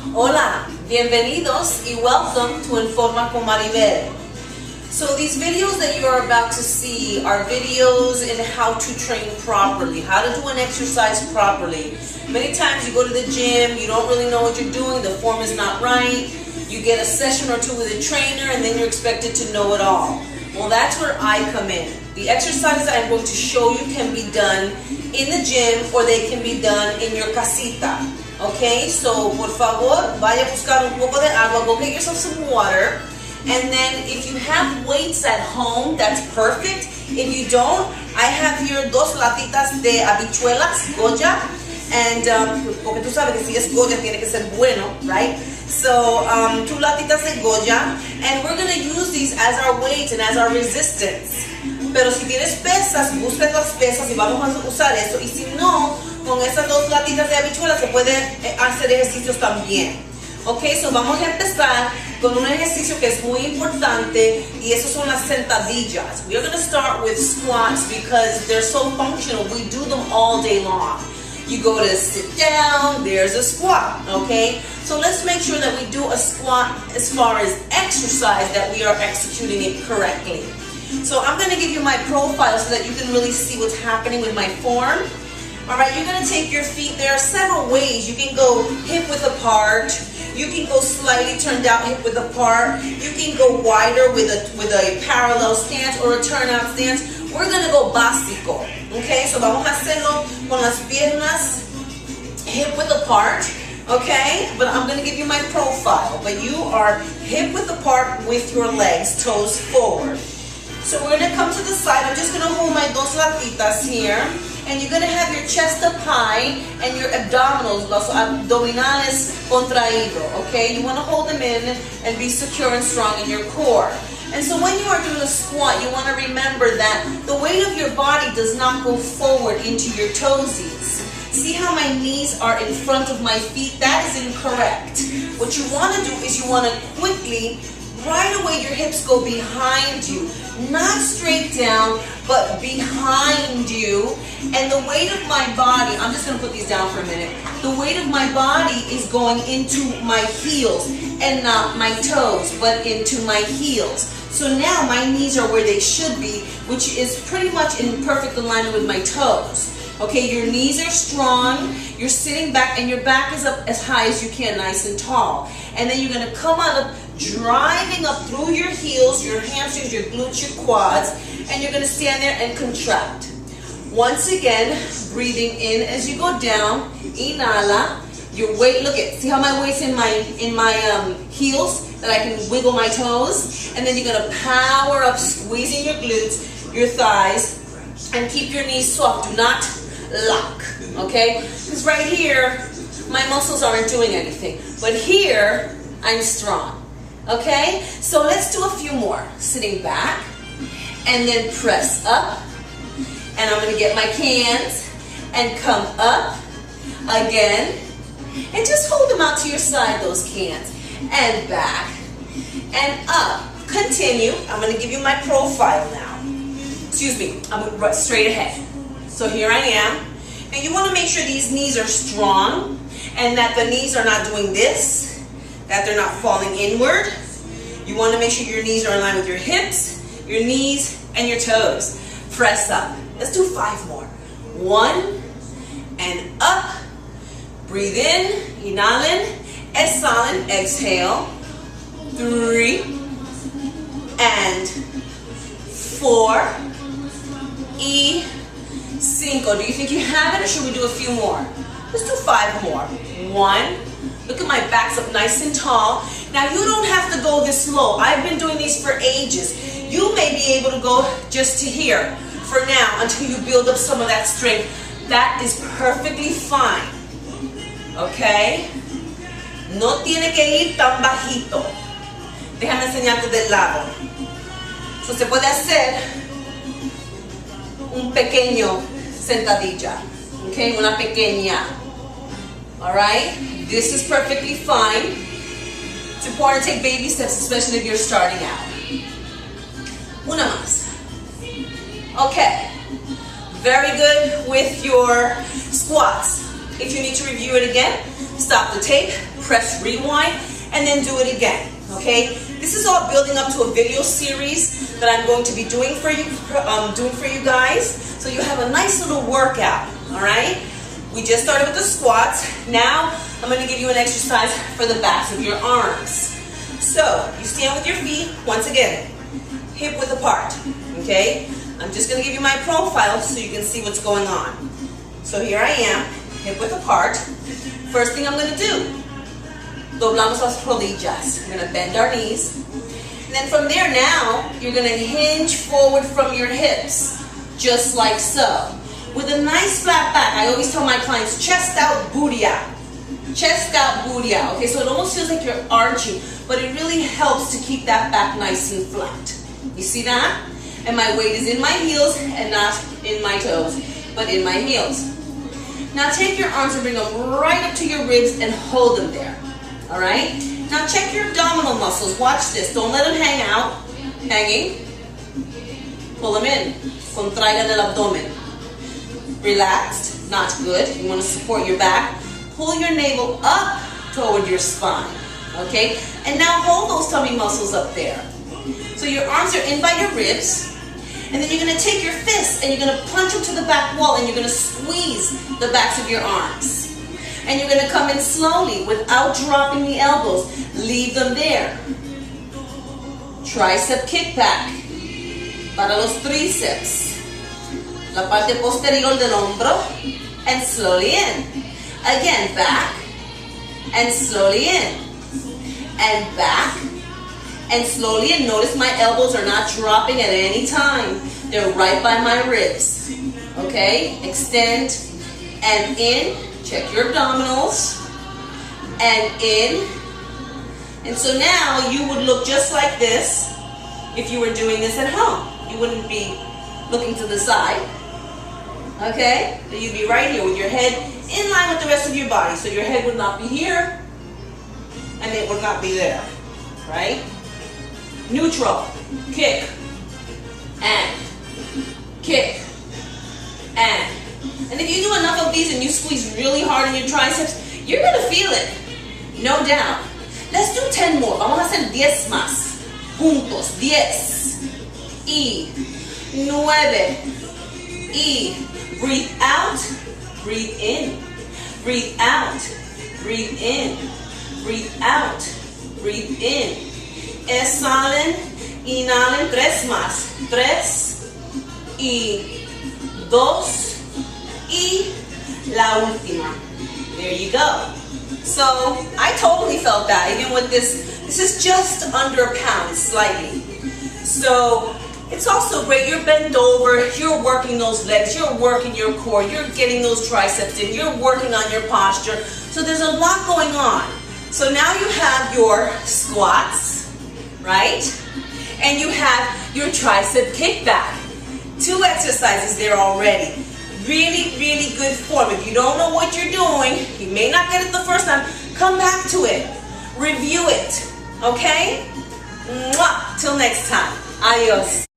Hola, bienvenidos y welcome to Informa con Maribel. So these videos that you are about to see are videos in how to train properly, how to do an exercise properly. Many times you go to the gym, you don't really know what you're doing, the form is not right, you get a session or two with a trainer and then you're expected to know it all. Well, that's where I come in. The exercises I'm going to show you can be done in the gym or they can be done in your casita. Okay, so por favor, vaya a buscar un poco de agua, go get yourself some water. And then if you have weights at home, that's perfect. If you don't, I have here dos latitas de habichuelas, Goya. And, porque tú sabes que si es Goya tiene que ser bueno, right? So, two latitas de Goya. And we're going to use these as our weights and as our resistance. Pero si tienes pesas, busca las pesas y vamos a usar eso. Y si no, con esas dos latitas de habichuelas se puede hacer ejercicios también. Ok, so vamos a empezar con un ejercicio que es muy importante y esos son las sentadillas. We're going to start with squats because they're so functional. We do them all day long. You go to sit down, there's a squat, okay? So let's make sure that we do a squat as far as exercise, that we are executing it correctly. So I'm going to give you my profile so that you can really see what's happening with my form. Alright, you're going to take your feet. There are several ways. You can go hip width apart. You can go slightly turned out hip width apart. You can go wider with a parallel stance or a turnout stance. We're going to go básico. Okay, so vamos a hacerlo con las piernas hip width apart. Okay, but I'm going to give you my profile. But you are hip width apart with your legs, toes forward. So we're going to come to the side. I'm just going to hold my dos latitas here. And you're going to have your chest up high and your abdominals, los abdominales contraído, okay? You want to hold them in and be secure and strong in your core. And so when you are doing a squat, you want to remember that the weight of your body does not go forward into your toesies. See how my knees are in front of my feet? That is incorrect. What you want to do is you want to quickly, right away your hips go behind you. Not straight down, but behind you. And the weight of my body, I'm just going to put these down for a minute. The weight of my body is going into my heels and not my toes, but into my heels. So now my knees are where they should be, which is pretty much in perfect alignment with my toes. Okay, your knees are strong, you're sitting back, and your back is up as high as you can, nice and tall. And then you're going to come out of driving up through your heels, your hamstrings, your glutes, your quads, and you're going to stand there and contract. Once again, breathing in as you go down, inhala, your weight, look at, see how my weight's in my heels, that I can wiggle my toes, and then you're going to power up, squeezing your glutes, your thighs, and keep your knees soft, do not lock, okay? Because right here, my muscles aren't doing anything, but here, I'm strong, okay? So let's do a few more. Sitting back, and then press up, and I'm going to get my cans, and come up, again, and just hold them out to your side, those cans, and back, and up. Continue. I'm going to give you my profile now. Excuse me, I'm right straight ahead. So here I am, and you want to make sure these knees are strong, and that the knees are not doing this, that they're not falling inward. You want to make sure your knees are in line with your hips, your knees, and your toes. Press up. Let's do 5 more. 1, and up. Breathe in, inhalen, exhalen, exhale. 3, and 4, y 5. Do you think you have it, or should we do a few more? Let's do 5 more. 1. Look at my back's up nice and tall. Now you don't have to go this low. I've been doing these for ages. You may be able to go just to here for now until you build up some of that strength. That is perfectly fine. Okay? No tiene que ir tan bajito. Déjame enseñarte del lado. So se puede hacer un pequeño sentadilla. Okay? Una pequeña. Alright? This is perfectly fine. It's important to take baby steps, especially if you're starting out. Una más. Okay. Very good with your squats. If you need to review it again, stop the tape, press rewind, and then do it again, okay? This is all building up to a video series that I'm going to be doing for you guys, so you have a nice little workout, all right? We just started with the squats. Now I'm going to give you an exercise for the backs of your arms. So you stand with your feet, once again, hip width apart, okay? I'm just going to give you my profile so you can see what's going on. So here I am, hip width apart. First thing I'm going to do, doblamos las rodillas. We're going to bend our knees. And then from there now, you're going to hinge forward from your hips, just like so. With a nice flat back. I always tell my clients, chest out, booty out. Chest out, booty out. Okay, so it almost feels like you're arching, but it really helps to keep that back nice and flat. You see that? And my weight is in my heels and not in my toes, but in my heels. Now take your arms and bring them right up to your ribs and hold them there. All right? Now check your abdominal muscles. Watch this. Don't let them hang out. Hanging. Pull them in. Contraigan el abdomen. Relaxed. Not good. You want to support your back. Pull your navel up toward your spine. Okay? And now hold those tummy muscles up there. So your arms are in by your ribs. And then you're going to take your fists and you're going to punch them to the back wall and you're going to squeeze the backs of your arms. And you're going to come in slowly without dropping the elbows. Leave them there. Tricep kickback. Para los tríceps. La parte posterior del hombro. And slowly in. Again, back. And slowly in. And back. And slowly in. Notice my elbows are not dropping at any time. They're right by my ribs. Okay? Extend. And in. Check your abdominals, and in. And so now you would look just like this if you were doing this at home. You wouldn't be looking to the side, okay? So you'd be right here with your head in line with the rest of your body. So your head would not be here, and it would not be there, right? Neutral, kick, and kick, and. And if you do enough of these and you squeeze really hard in your triceps, you're going to feel it. No doubt. Let's do 10 more. Vamos a hacer 10 más. Juntos. 10. Y 9. Y breathe out. Breathe in. Breathe out. Breathe in. Breathe out. Breathe in. Exhalen. Inhalen. 3 más. 3. Y 2. Y la última. There you go. So I totally felt that even with this. This is just under a pound, slightly. So it's also great. You're bent over. You're working those legs. You're working your core. You're getting those triceps in. You're working on your posture. So there's a lot going on. So now you have your squats, right? And you have your tricep kickback. 2 exercises there already. Really, really good form. If you don't know what you're doing, you may not get it the first time, come back to it. Review it. Okay? Mwah. Till next time. Adios.